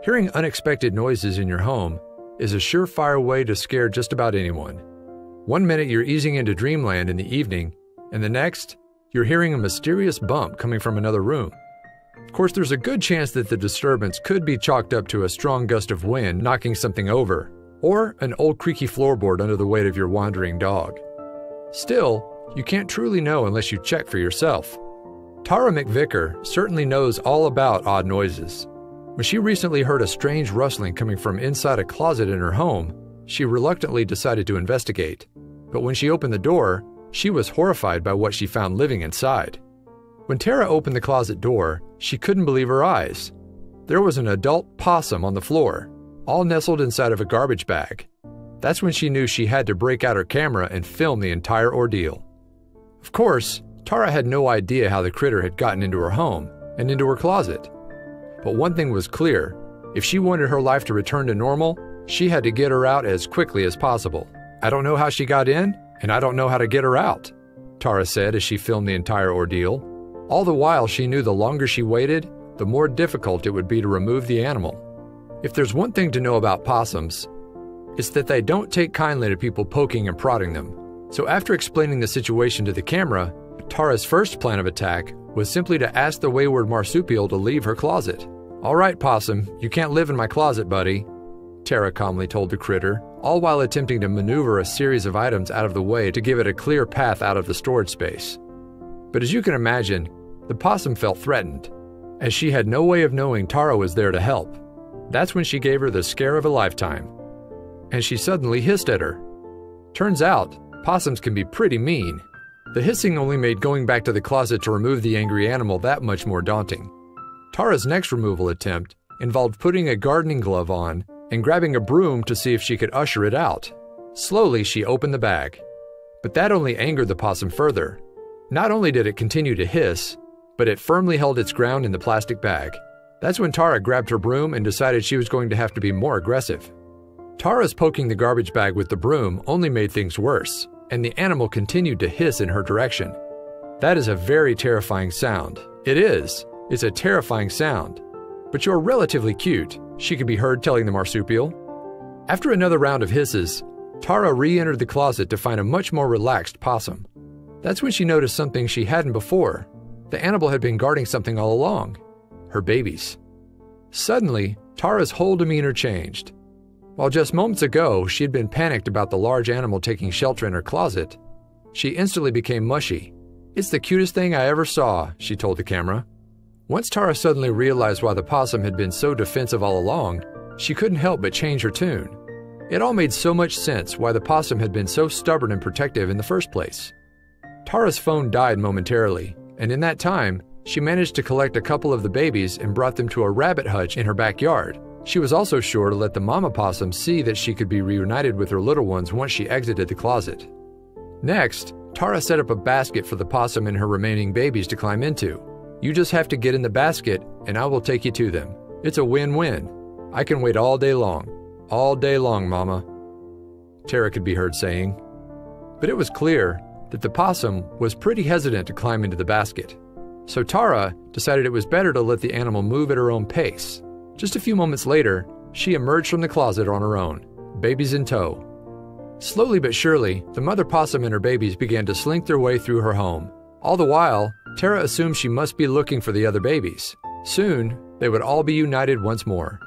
Hearing unexpected noises in your home is a surefire way to scare just about anyone. One minute you're easing into dreamland in the evening, and the next, you're hearing a mysterious bump coming from another room. Of course, there's a good chance that the disturbance could be chalked up to a strong gust of wind knocking something over, or an old creaky floorboard under the weight of your wandering dog. Still, you can't truly know unless you check for yourself. Tara McVicker certainly knows all about odd noises. When she recently heard a strange rustling coming from inside a closet in her home, she reluctantly decided to investigate. But when she opened the door, she was horrified by what she found living inside. When Tara opened the closet door, she couldn't believe her eyes. There was an adult possum on the floor, all nestled inside of a garbage bag. That's when she knew she had to break out her camera and film the entire ordeal. Of course, Tara had no idea how the critter had gotten into her home and into her closet. But one thing was clear: if she wanted her life to return to normal, she had to get her out as quickly as possible. "I don't know how she got in, and I don't know how to get her out," Tara said as she filmed the entire ordeal. All the while, she knew the longer she waited, the more difficult it would be to remove the animal. If there's one thing to know about possums, it's that they don't take kindly to people poking and prodding them. So after explaining the situation to the camera, Tara's first plan of attack was simply to ask the wayward marsupial to leave her closet. "All right, possum, you can't live in my closet, buddy," Tara calmly told the critter, all while attempting to maneuver a series of items out of the way to give it a clear path out of the storage space. But as you can imagine, the possum felt threatened, as she had no way of knowing Tara was there to help. That's when she gave her the scare of a lifetime. And she suddenly hissed at her. Turns out, possums can be pretty mean. The hissing only made going back to the closet to remove the angry animal that much more daunting. Tara's next removal attempt involved putting a gardening glove on and grabbing a broom to see if she could usher it out. Slowly, she opened the bag. But that only angered the possum further. Not only did it continue to hiss, but it firmly held its ground in the plastic bag. That's when Tara grabbed her broom and decided she was going to have to be more aggressive. Tara's poking the garbage bag with the broom only made things worse, and the animal continued to hiss in her direction. That is a very terrifying sound. It is. It's a terrifying sound. But you're relatively cute, she could be heard telling the marsupial. After another round of hisses, Tara re-entered the closet to find a much more relaxed possum. That's when she noticed something she hadn't before. The animal had been guarding something all along: her babies. Suddenly, Tara's whole demeanor changed. While just moments ago she had been panicked about the large animal taking shelter in her closet, she instantly became mushy. "It's the cutest thing I ever saw," she told the camera. Once Tara suddenly realized why the possum had been so defensive all along, she couldn't help but change her tune. It all made so much sense why the possum had been so stubborn and protective in the first place. Tara's phone died momentarily, and in that time, she managed to collect a couple of the babies and brought them to a rabbit hutch in her backyard. She was also sure to let the mama possum see that she could be reunited with her little ones once she exited the closet. Next, Tara set up a basket for the possum and her remaining babies to climb into. "You just have to get in the basket, and I will take you to them. It's a win-win. I can wait all day long. All day long, Mama," Tara could be heard saying. But it was clear that the possum was pretty hesitant to climb into the basket. So Tara decided it was better to let the animal move at her own pace. Just a few moments later, she emerged from the closet on her own, babies in tow. Slowly but surely, the mother possum and her babies began to slink their way through her home. All the while, Tara assumed she must be looking for the other babies. Soon, they would all be united once more.